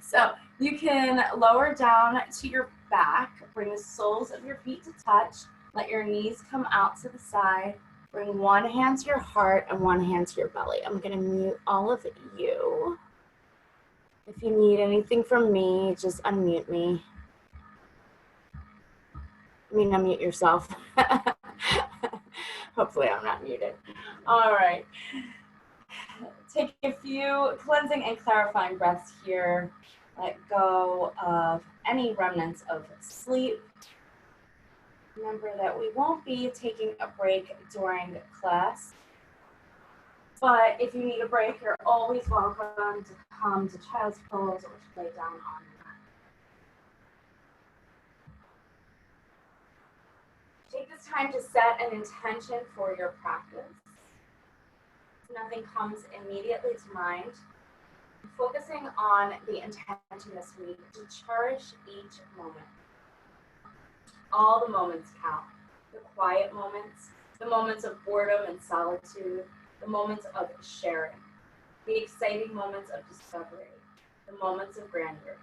So you can lower down to your back, bring the soles of your feet to touch, let your knees come out to the side, bring one hand to your heart and one hand to your belly. I'm gonna mute all of you. If you need anything from me, just unmute me. Unmute yourself. Hopefully I'm not muted. All right. Take a few cleansing and clarifying breaths here. Let go of any remnants of sleep. Remember that we won't be taking a break during class, but if you need a break, you're always welcome to come to child's pose or to lay down on your mat. Take this time to set an intention for your practice. Nothing comes immediately to mind. Focusing on the intention this week to cherish each moment. All the moments count. The quiet moments, the moments of boredom and solitude, the moments of sharing, the exciting moments of discovery, the moments of grandeur,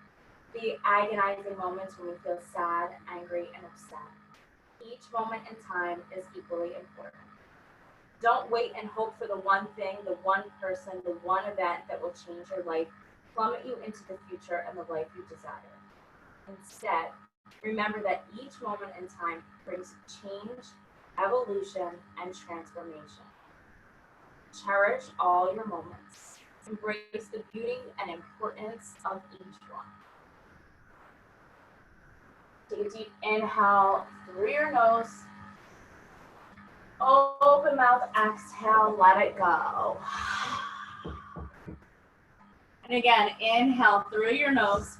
the agonizing moments when we feel sad, angry, and upset. Each moment in time is equally important. Don't wait and hope for the one thing, the one person, the one event that will change your life, plummet you into the future and the life you desire. Instead, remember that each moment in time brings change, evolution, and transformation. Cherish all your moments. Embrace the beauty and importance of each one. Take a deep inhale through your nose. Open mouth, exhale, let it go. And again, inhale through your nose.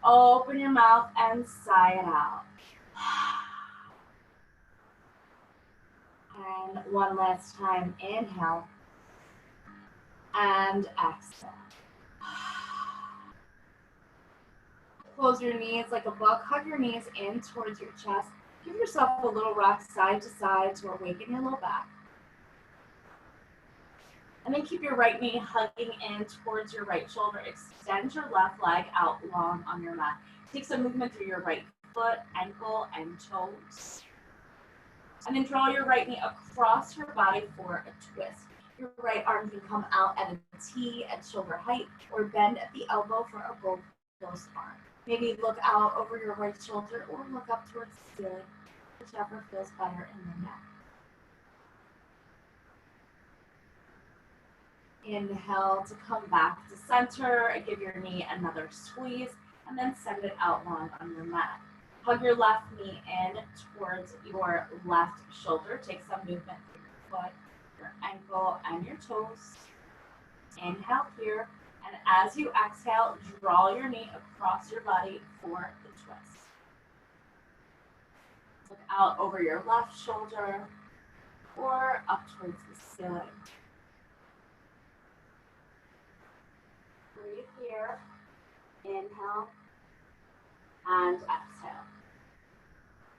Open your mouth and sigh it out. And one last time, inhale and exhale. Close your knees like a book. Hug your knees in towards your chest. Give yourself a little rock side to side to awaken your low back. And then keep your right knee hugging in towards your right shoulder. Extend your left leg out long on your mat. Take some movement through your right foot, ankle, and toes. And then draw your right knee across your body for a twist. Your right arm can come out at a T at shoulder height or bend at the elbow for a ghost arm. Maybe look out over your right shoulder or look up towards the ceiling, whichever feels better in your neck. Inhale to come back to center, give your knee another squeeze, and then send it out long on your mat. Hug your left knee in towards your left shoulder. Take some movement through your foot, your ankle, and your toes. Inhale here. And as you exhale, draw your knee across your body for the twist. Look out over your left shoulder or up towards the ceiling. Breathe here. Inhale and exhale.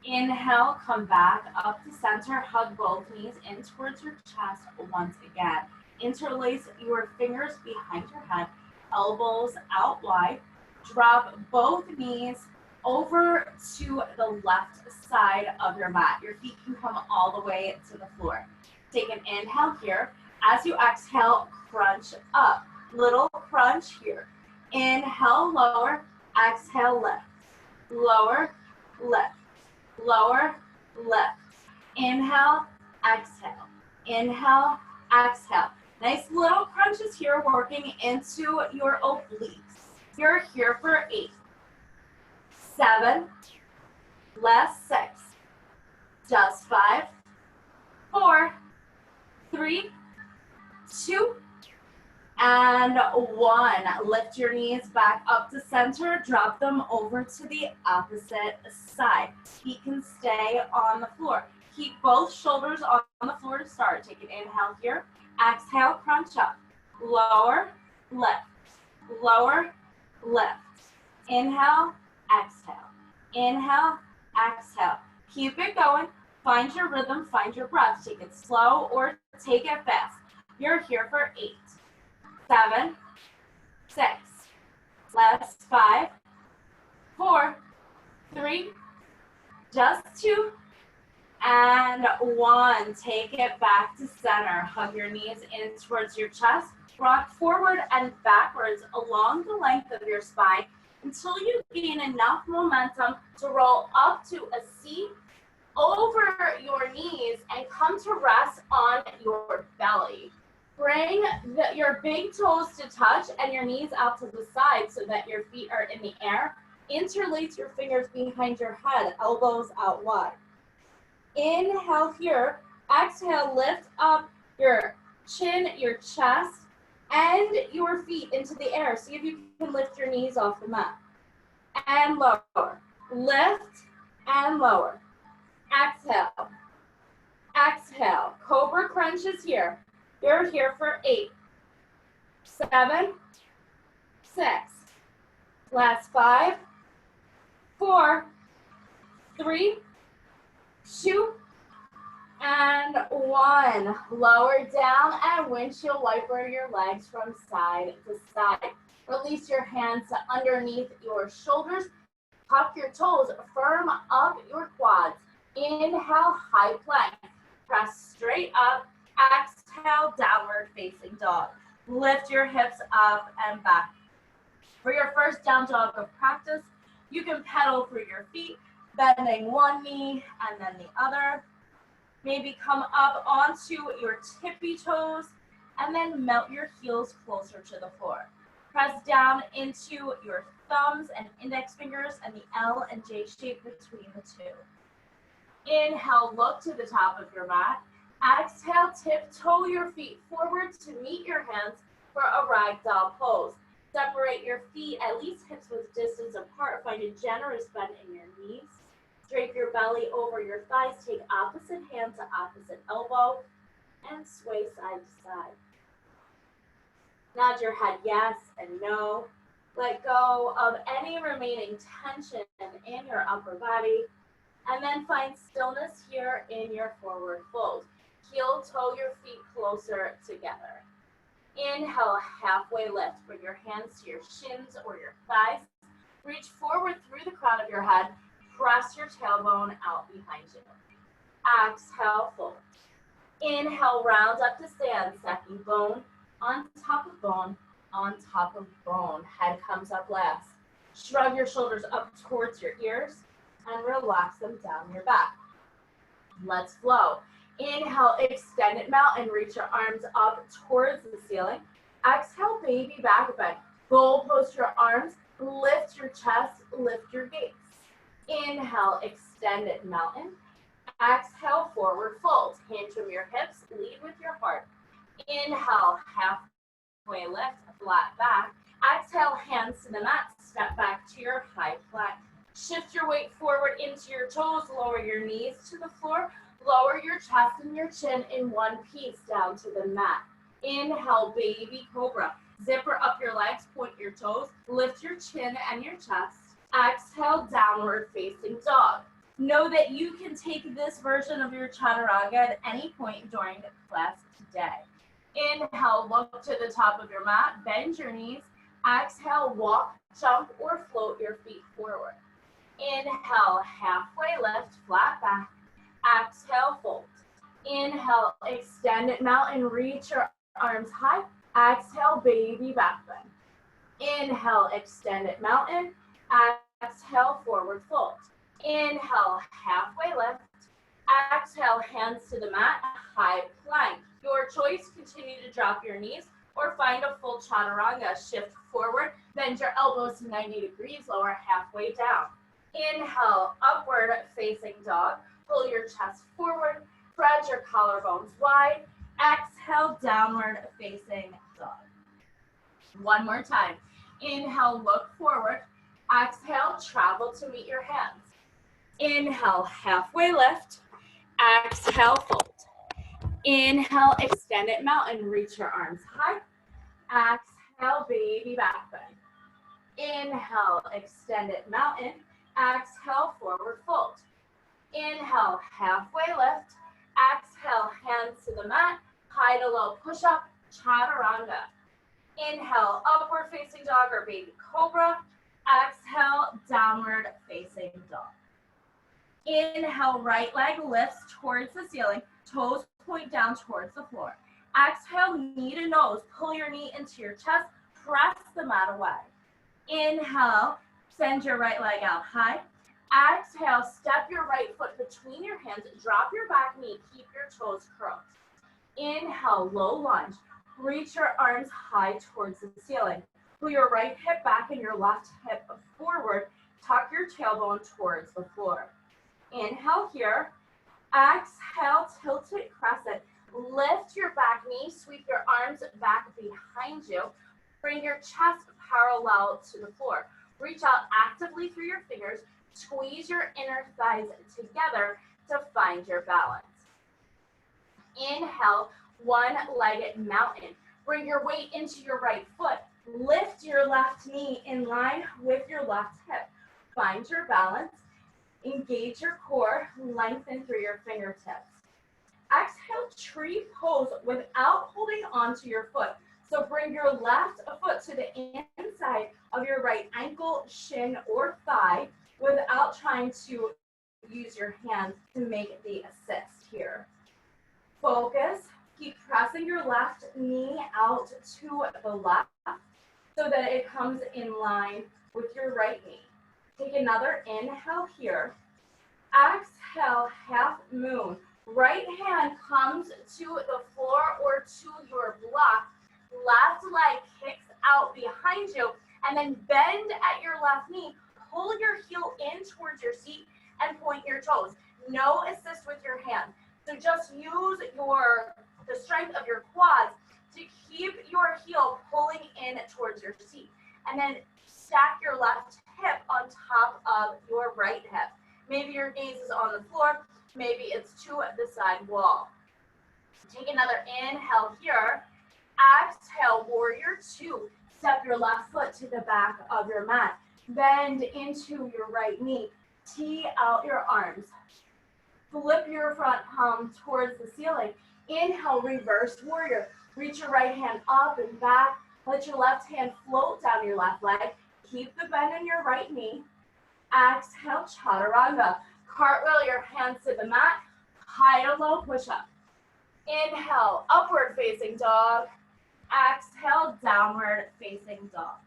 Inhale, come back up to center. Hug both knees in towards your chest once again. Interlace your fingers behind your head, elbows out wide. Drop both knees over to the left side of your mat. Your feet can come all the way to the floor. Take an inhale here. As you exhale, crunch up. Little crunch here. Inhale, lower. Exhale, lift. Lower, lift. Lower, lift. Inhale, exhale. Inhale, exhale. Nice little crunches here, working into your obliques. You're here for 8, 7, last 6, just 5, 4, 3, 2, and 1. Lift your knees back up to center. Drop them over to the opposite side. Feet can stay on the floor. Keep both shoulders on the floor to start. Take an inhale here. Exhale, crunch up. Lower, lift. Lower, lift. Inhale, exhale. Inhale, exhale. Keep it going. Find your rhythm, find your breath. Take it slow or take it fast. You're here for 8, 7, 6, Last 5, 4, 3, just 2, and 1. Take it back to center. Hug your knees in towards your chest. Rock forward and backwards along the length of your spine until you gain enough momentum to roll up to a seat over your knees and come to rest on your belly. Bring your big toes to touch and your knees out to the side so that your feet are in the air. Interlace your fingers behind your head, elbows out wide. Inhale here. Exhale, lift up your chin, your chest, and your feet into the air. See if you can lift your knees off the mat. And lower. Lift and lower. Exhale. Exhale. Cobra crunches here. You're here for 8, 7, 6. Last 5, 4, 3, 2, and 1. Lower down and windshield wiper your legs from side to side. Release your hands to underneath your shoulders. Tuck your toes, firm up your quads. Inhale, high plank. Press straight up. Exhale, downward facing dog. Lift your hips up and back. For your first down dog of practice, you can pedal through your feet, bending one knee and then the other. Maybe come up onto your tippy toes and then melt your heels closer to the floor. Press down into your thumbs and index fingers and the L and J shape between the two. Inhale, look to the top of your mat. Exhale, tiptoe your feet forward to meet your hands for a ragdoll pose. Separate your feet at least hips width distance apart. Find a generous bend in your knees. Drape your belly over your thighs. Take opposite hand to opposite elbow and sway side to side. Nod your head yes and no. Let go of any remaining tension in your upper body. And then find stillness here in your forward fold. Heel toe your feet closer together. Inhale, halfway lift. Bring your hands to your shins or your thighs. Reach forward through the crown of your head. Press your tailbone out behind you. Exhale, fold. Inhale, round up to stand. Second bone on top of bone, on top of bone. Head comes up last. Shrug your shoulders up towards your ears and relax them down your back. Let's flow. Inhale, extended mountain. Reach your arms up towards the ceiling. Exhale, baby back bend. Goal post your arms. Lift your chest. Lift your gaze. Inhale, extended mountain. Exhale, forward fold. Hinge from your hips. Lead with your heart. Inhale, halfway lift. Flat back. Exhale, hands to the mat. Step back to your high plank. Shift your weight forward into your toes. Lower your knees to the floor. Lower your chest and your chin in one piece down to the mat. Inhale, baby cobra. Zipper up your legs, point your toes. Lift your chin and your chest. Exhale, downward facing dog. Know that you can take this version of your chaturanga at any point during class today. Inhale, look to the top of your mat. Bend your knees. Exhale, walk, jump, or float your feet forward. Inhale, halfway lift, flat back. Exhale, fold. Inhale, extended mountain. Reach your arms high. Exhale, baby back bend. Inhale, extended mountain. Exhale, forward fold. Inhale, halfway lift. Exhale, hands to the mat, high plank. Your choice, continue to drop your knees or find a full chaturanga. Shift forward, bend your elbows to 90 degrees, lower halfway down. Inhale, upward facing dog. Pull your chest forward, spread your collarbones wide. Exhale, downward facing dog. One more time. Inhale, look forward. Exhale, travel to meet your hands. Inhale, halfway lift. Exhale, fold. Inhale, extended mountain. Reach your arms high. Exhale, baby back bend. Inhale, extended mountain. Exhale, forward fold. Inhale, halfway lift. Exhale, hands to the mat. High to low push up, chaturanga. Inhale, upward facing dog. dog or baby cobra. Exhale, downward facing dog. Inhale, right leg lifts towards the ceiling, toes point down towards the floor. Exhale, knee to nose, pull your knee into your chest, press the mat away. Inhale, send your right leg out high. Exhale, step your right foot between your hands, drop your back knee, keep your toes curled. Inhale, low lunge, reach your arms high towards the ceiling. Pull your right hip back and your left hip forward, tuck your tailbone towards the floor. Inhale here, exhale, tilted crescent. Lift your back knee, sweep your arms back behind you. Bring your chest parallel to the floor. Reach out actively through your fingers. Squeeze your inner thighs together to find your balance. Inhale, one-legged mountain. Bring your weight into your right foot. Lift your left knee in line with your left hip. Find your balance. Engage your core. Lengthen through your fingertips. Exhale, tree pose without holding onto your foot. So bring your left foot to the inside of your right ankle, shin, or thigh without trying to use your hands to make the assist here. Focus. Keep pressing your left knee out to the left so that it comes in line with your right knee. Take another inhale here. Exhale, half moon. Right hand comes to the floor or to your block. Left leg kicks out behind you, and then bend at your left knee. Pull your heel in towards your seat and point your toes. No assist with your hand. So just use the strength of your quads to keep your heel pulling in towards your seat. And then stack your left hip on top of your right hip. Maybe your gaze is on the floor. Maybe it's to the side wall. Take another inhale here. Exhale, warrior two. Step your left foot to the back of your mat. Bend into your right knee. Tee out your arms. Flip your front palm towards the ceiling. Inhale, reverse warrior. Reach your right hand up and back. Let your left hand float down your left leg. Keep the bend in your right knee. Exhale, chaturanga. Cartwheel your hands to the mat. High to low push-up. Inhale, upward facing dog. Exhale, downward facing dog.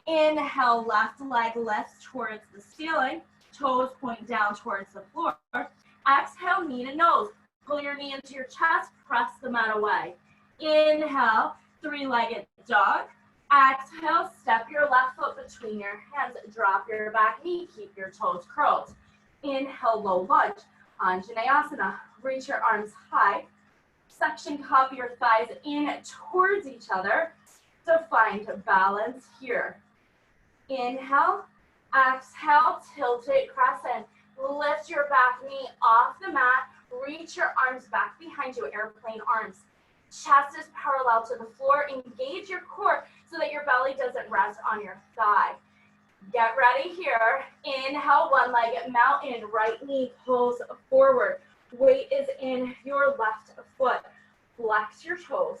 Inhale, left leg lifts towards the ceiling. Toes point down towards the floor. Exhale, knee to nose. Pull your knee into your chest. Press the mat away. Inhale, three-legged dog. Exhale, step your left foot between your hands. Drop your back knee. Keep your toes curled. Inhale, low lunge. Anjaneyasana. Reach your arms high. Suction cup your thighs in towards each other to find balance here. Inhale, exhale, tilted crescent. Lift your back knee off the mat. Reach your arms back behind you, airplane arms. Chest is parallel to the floor. Engage your core so that your belly doesn't rest on your thigh. Get ready here. Inhale, one-legged mountain. Right knee pulls forward. Weight is in your left foot. Flex your toes.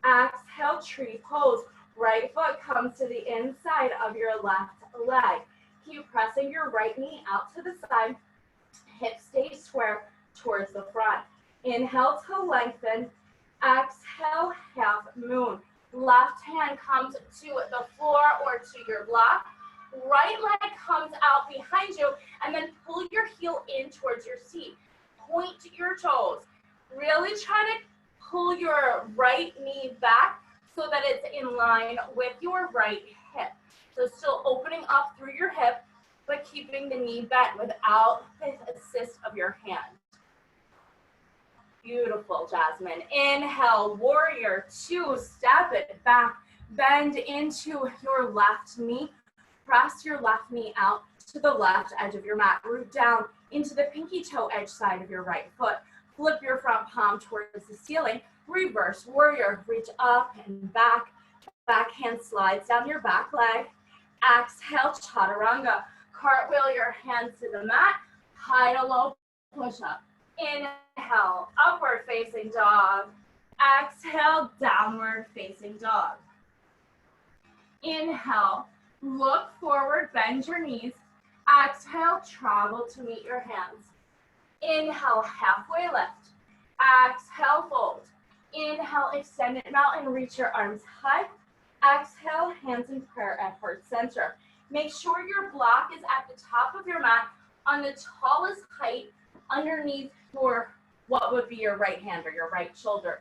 Exhale, tree pose. Right foot comes to the inside of your left leg. Keep pressing your right knee out to the side. Hips stay square towards the front. Inhale to lengthen. Exhale, half moon. Left hand comes to the floor or to your block. Right leg comes out behind you, and then pull your heel in towards your seat. Point your toes. Really try to pull your right knee back so that it's in line with your right hip. So still opening up through your hip, but keeping the knee bent without the assist of your hand. Beautiful, Jasmine. Inhale, warrior two. Step it back. Bend into your left knee. Press your left knee out to the left edge of your mat. Root down into the pinky toe edge side of your right foot. Flip your front palm towards the ceiling. Reverse warrior. Reach up and back. Back hand slides down your back leg. Exhale, chaturanga. Cartwheel your hands to the mat. High to low push up. Inhale, upward facing dog. Exhale, downward facing dog. Inhale, look forward, bend your knees. Exhale, travel to meet your hands. Inhale, halfway lift. Exhale, fold. Inhale, extended mountain, reach your arms high. Exhale, hands in prayer at heart center. Make sure your block is at the top of your mat on the tallest height underneath your, what would be your right hand or your right shoulder.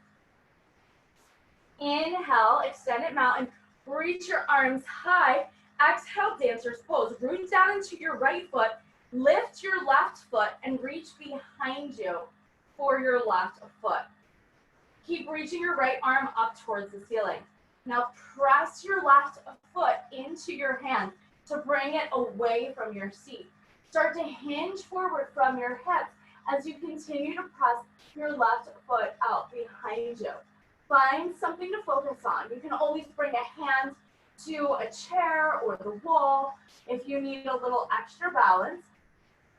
Inhale, extended mountain, reach your arms high. Exhale, dancer's pose. Root down into your right foot, lift your left foot and reach behind you for your left foot. Keep reaching your right arm up towards the ceiling. Now press your left foot into your hand to bring it away from your seat. Start to hinge forward from your hips as you continue to press your left foot out behind you. Find something to focus on. You can always bring a hand to a chair or the wall if you need a little extra balance.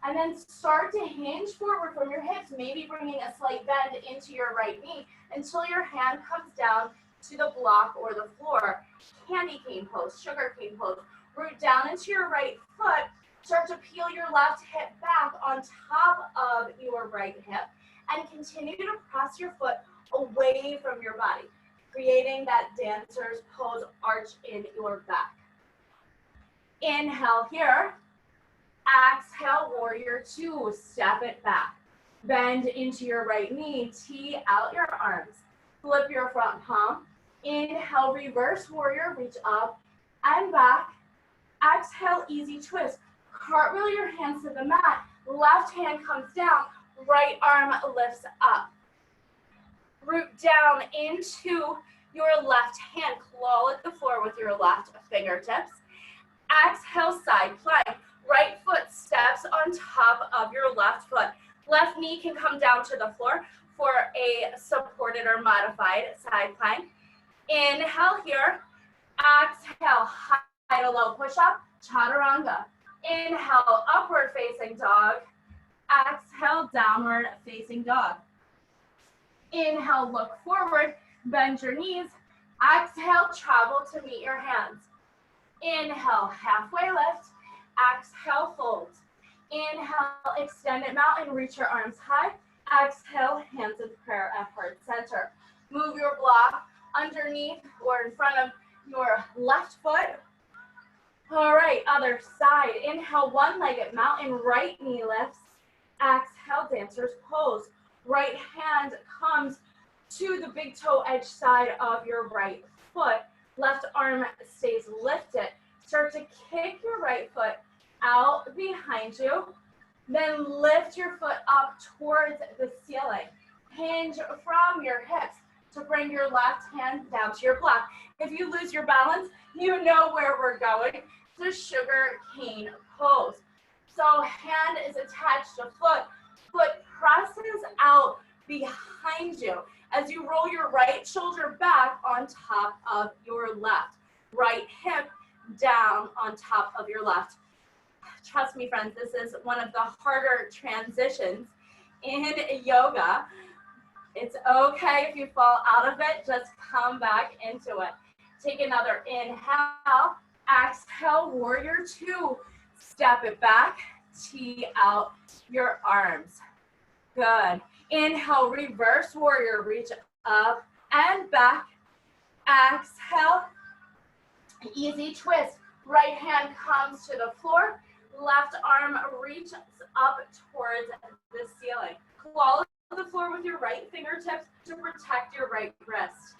And then start to hinge forward from your hips, maybe bringing a slight bend into your right knee until your hand comes down to the block or the floor. Candy cane pose, sugar cane pose. Root down into your right foot. Start to peel your left hip back on top of your right hip and continue to press your foot away from your body, creating that dancer's pose arch in your back. Inhale here. Exhale, warrior two, step it back. Bend into your right knee, tee out your arms. Flip your front palm. Inhale, reverse warrior, reach up and back. Exhale, easy twist. Cartwheel your hands to the mat. Left hand comes down, right arm lifts up. Root down into your left hand, claw at the floor with your left fingertips. Exhale, side plank. Right foot steps on top of your left foot. Left knee can come down to the floor for a supported or modified side plank. Inhale here. Exhale, high to low push-up, chaturanga. Inhale, upward facing dog. Exhale, downward facing dog. Inhale, look forward, bend your knees. Exhale, travel to meet your hands. Inhale, halfway lift. Exhale, fold. Inhale, extended mountain, reach your arms high. Exhale, hands in prayer at heart center. Move your block underneath or in front of your left foot. All right, other side. Inhale, one-legged mountain, right knee lifts. Exhale, dancer's pose. Right hand comes to the big toe edge side of your right foot. Left arm stays lifted. Start to kick your right foot out behind you. Then lift your foot up towards the ceiling. Hinge from your hips to bring your left hand down to your block. If you lose your balance, you know where we're going. The sugar cane pose. So hand is attached to foot. Foot presses out behind you as you roll your right shoulder back on top of your left. Right hip down on top of your left. Trust me, friends, this is one of the harder transitions in yoga. It's okay if you fall out of it, just come back into it. Take another inhale, exhale, warrior two. Step it back, tee out your arms. Good. Inhale, reverse warrior, reach up and back. Exhale, easy twist. Right hand comes to the floor. Left arm reaches up towards the ceiling. Claw the floor with your right fingertips to protect your right wrist.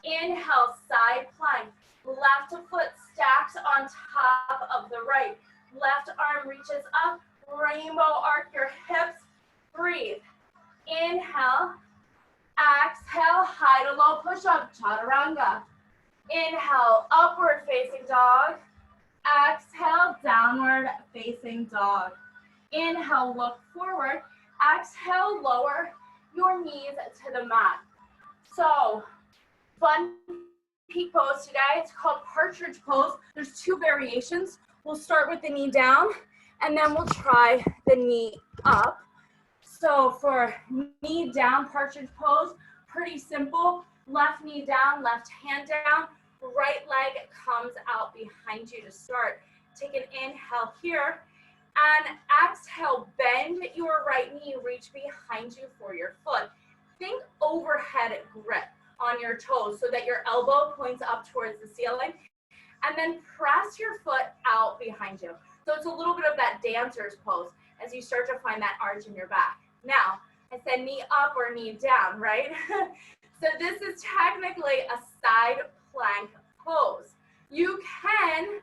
Inhale, side plank. Left foot stacks on top of the right. Left arm reaches up. Rainbow arc your hips. Breathe. Inhale. Exhale, high to low push-up, chaturanga. Inhale, upward facing dog. Exhale, downward facing dog. Inhale, look forward. Exhale, lower your knees to the mat. So, fun peak pose today. It's called partridge pose. There's two variations. We'll start with the knee down, and then we'll try the knee up. So for knee down partridge pose, pretty simple. Left knee down, left hand down. Right leg comes out behind you to start. Take an inhale here. And exhale, bend your right knee, reach behind you for your foot. Think overhead grip on your toes so that your elbow points up towards the ceiling. And then press your foot out behind you. So it's a little bit of that dancer's pose as you start to find that arch in your back. Now, I said knee up or knee down, right? So this is technically a side plank pose. You can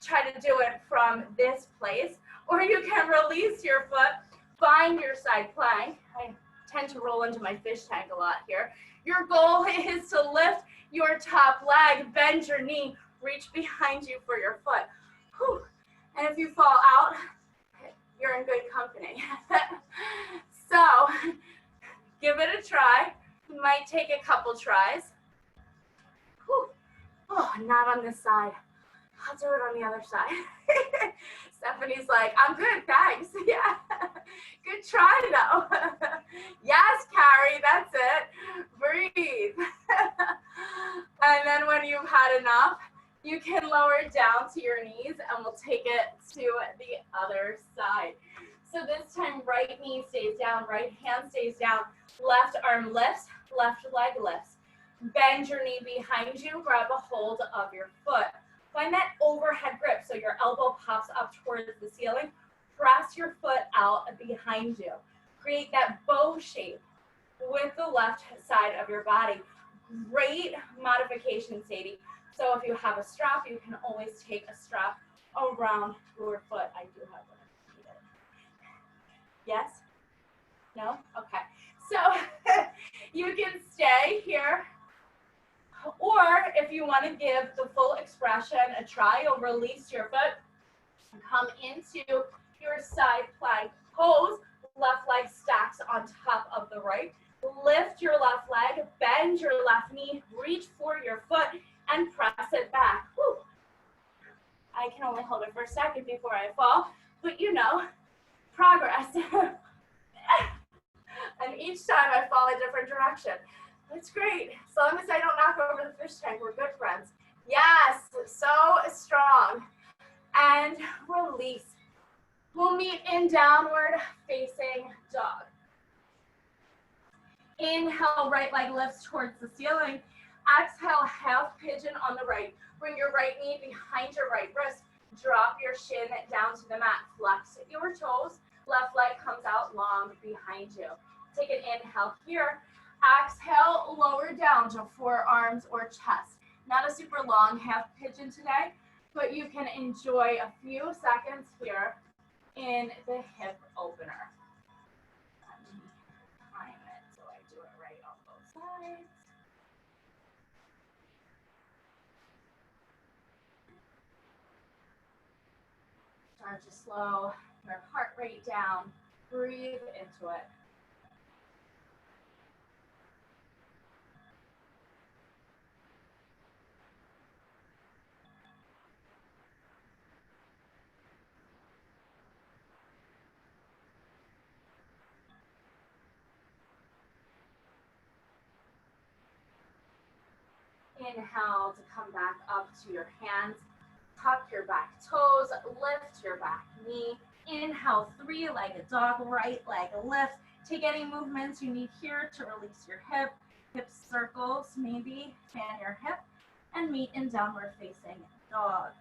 try to do it from this place, or you can release your foot, find your side plank. I tend to roll into my fish tank a lot here. Your goal is to lift your top leg, bend your knee, reach behind you for your foot. Whew. And if you fall out, you're in good company. So give it a try. It might take a couple tries. Whew. Oh, not on this side. I'll do it on the other side. Stephanie's like, I'm good, thanks. Yeah, good try though. Yes, Carrie, that's it. Breathe. And then when you've had enough, you can lower it down to your knees and we'll take it to the other side. So this time, right knee stays down, right hand stays down, left arm lifts, left leg lifts. Bend your knee behind you, grab a hold of your foot. Find that overhead grip so your elbow pops up towards the ceiling. Press your foot out behind you. Create that bow shape with the left side of your body. Great modification, Sadie. So if you have a strap, you can always take a strap around your foot. I do have one. Yes? No? Okay. So you can stay here. Or if you want to give the full expression a try, you'll release your foot and come into your side plank pose. Left leg stacks on top of the right. Lift your left leg, bend your left knee, reach for your foot, and press it back. Whew. I can only hold it for a second before I fall, but you know, progress. And each time I fall a different direction. That's great. As long as I don't knock over the fish tank, we're good friends. Yes, so strong. And release. We'll meet in downward facing dog. Inhale, right leg lifts towards the ceiling. Exhale, half pigeon on the right. Bring your right knee behind your right wrist. Drop your shin down to the mat. Flex your toes. Left leg comes out long behind you. Take an inhale here. Exhale, lower down to forearms or chest. Not a super long half pigeon today, but you can enjoy a few seconds here in the hip opener. Let me time it so I do it right on both sides. Start to slow your heart rate down. Breathe into it. Inhale to come back up to your hands. Tuck your back toes, lift your back knee. Inhale, three-legged dog, right leg lift. Take any movements you need here to release your hip. Hip circles, maybe fan your hip, and meet in downward facing dog.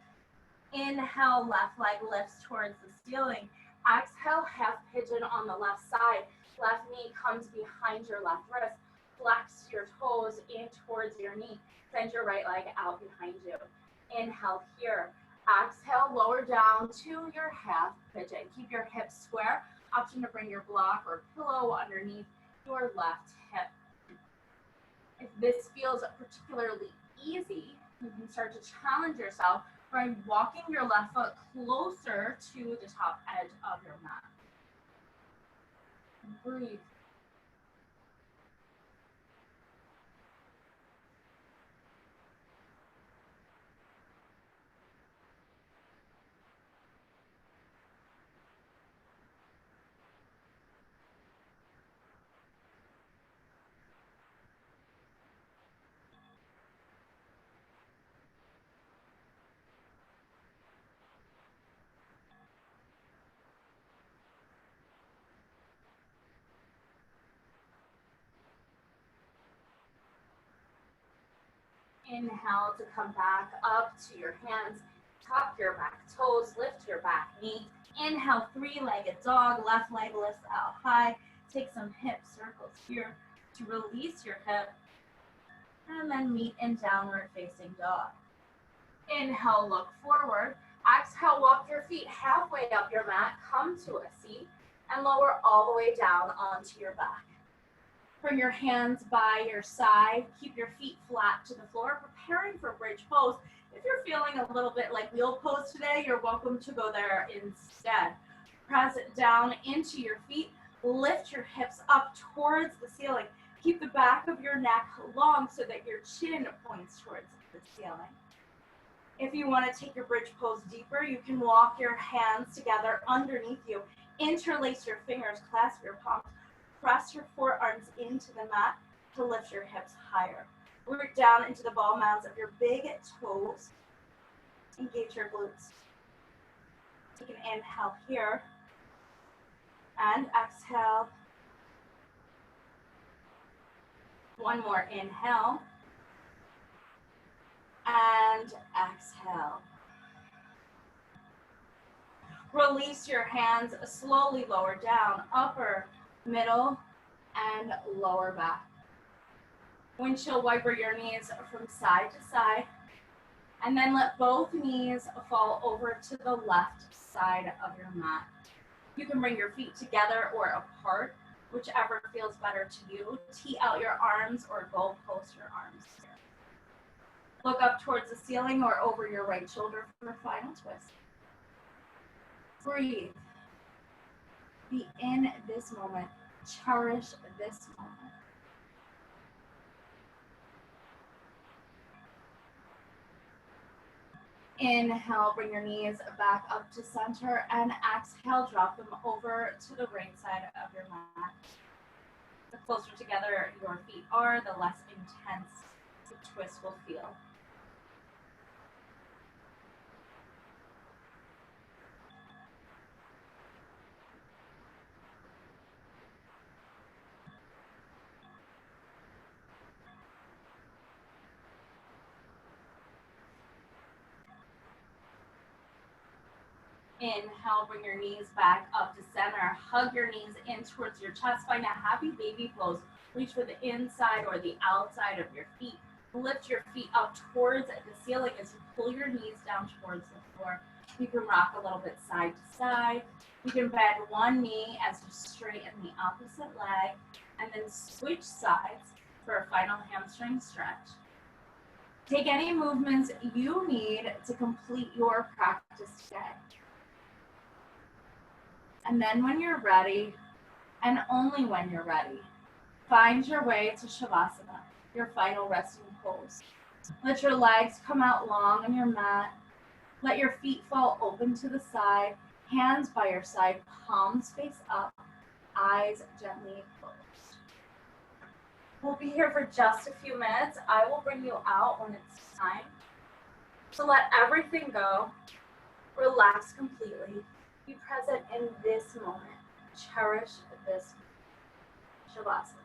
Inhale, left leg lifts towards the ceiling. Exhale, half pigeon on the left side. Left knee comes behind your left wrist. Flex your toes in towards your knee. Send your right leg out behind you. Inhale here. Exhale, lower down to your half pigeon. Keep your hips square. Option to bring your block or pillow underneath your left hip. If this feels particularly easy, you can start to challenge yourself by walking your left foot closer to the top edge of your mat. Breathe. Inhale to come back up to your hands. Tuck your back toes, lift your back knee. Inhale, three-legged dog, left leg lifts out high. Take some hip circles here to release your hip. And then meet in downward facing dog. Inhale, look forward. Exhale, walk your feet halfway up your mat. Come to a seat and lower all the way down onto your back. Bring your hands by your side. Keep your feet flat to the floor, preparing for bridge pose. If you're feeling a little bit like wheel pose today, you're welcome to go there instead. Press it down into your feet. Lift your hips up towards the ceiling. Keep the back of your neck long so that your chin points towards the ceiling. If you want to take your bridge pose deeper, you can walk your hands together underneath you. Interlace your fingers, clasp your palms. Press your forearms into the mat to lift your hips higher. Root down into the ball mounds of your big toes. Engage your glutes. Take an inhale here. And exhale. One more inhale. And exhale. Release your hands, slowly lower down, upper, middle, and lower back. Windshield wiper your knees from side to side, and then let both knees fall over to the left side of your mat. You can bring your feet together or apart, whichever feels better to you. Tee out your arms or goal post your arms. Look up towards the ceiling or over your right shoulder for a final twist. Breathe. Be in this moment. Cherish this moment. Inhale, bring your knees back up to center, and exhale, drop them over to the right side of your mat. The closer together your feet are, the less intense the twist will feel. Inhale, bring your knees back up to center. Hug your knees in towards your chest. Find a happy baby pose. Reach for the inside or the outside of your feet. Lift your feet up towards the ceiling as you pull your knees down towards the floor. You can rock a little bit side to side. You can bend one knee as you straighten the opposite leg, and then switch sides for a final hamstring stretch. Take any movements you need to complete your practice today. And then when you're ready, and only when you're ready, find your way to Shavasana, your final resting pose. Let your legs come out long on your mat. Let your feet fall open to the side, hands by your side, palms face up, eyes gently closed. We'll be here for just a few minutes. I will bring you out when it's time. So let everything go. Relax completely. Be present in this moment. Cherish this Shavasana.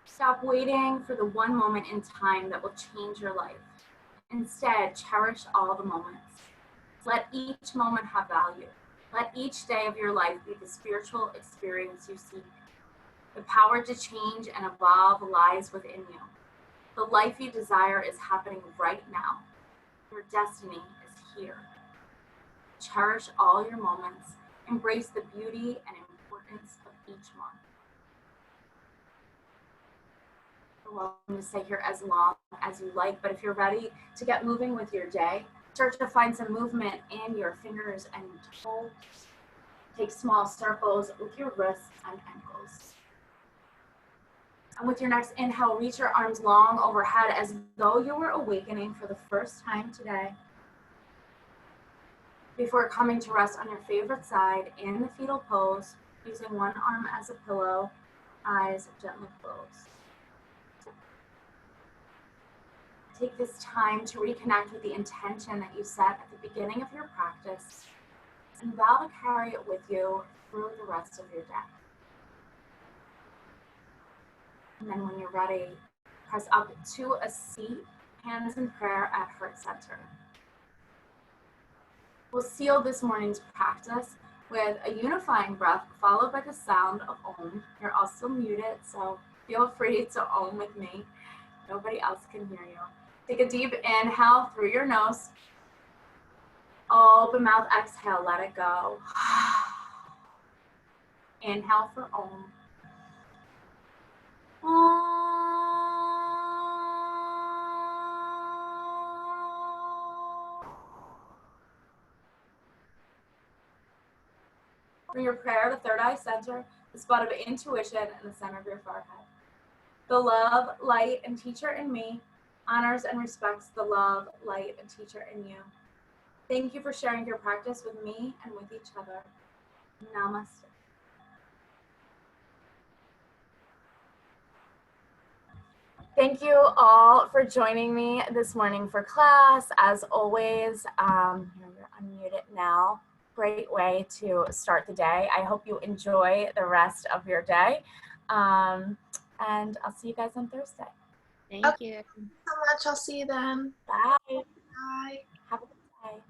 Stop waiting for the one moment in time that will change your life. Instead, cherish all the moments. Let each moment have value. Let each day of your life be the spiritual experience you seek. The power to change and evolve lies within you. The life you desire is happening right now. Your destiny is here. Cherish all your moments. Embrace the beauty and importance of each one. You're welcome to stay here as long as you like, but if you're ready to get moving with your day, start to find some movement in your fingers and toes. Take small circles with your wrists and ankles. And with your next inhale, reach your arms long overhead as though you were awakening for the first time today. Before coming to rest on your favorite side in the fetal pose, using one arm as a pillow, eyes gently closed. Take this time to reconnect with the intention that you set at the beginning of your practice and vow to carry it with you through the rest of your day. And then when you're ready, press up to a seat, hands in prayer at heart center. We'll seal this morning's practice with a unifying breath followed by the sound of Om. You're all still muted, so feel free to Om with me. Nobody else can hear you. Take a deep inhale through your nose. Open mouth, exhale, let it go. Inhale for Om. For your prayer, the third eye center, the spot of intuition in the center of your forehead. The love, light, and teacher in me honors and respects the love, light, and teacher in you. Thank you for sharing your practice with me and with each other. Namaste. Thank you all for joining me this morning for class. As always, you're unmuted now. Great way to start the day. I hope you enjoy the rest of your day. And I'll see you guys on Thursday. Thank you so much. I'll see you then. Bye. Bye. Have a good day.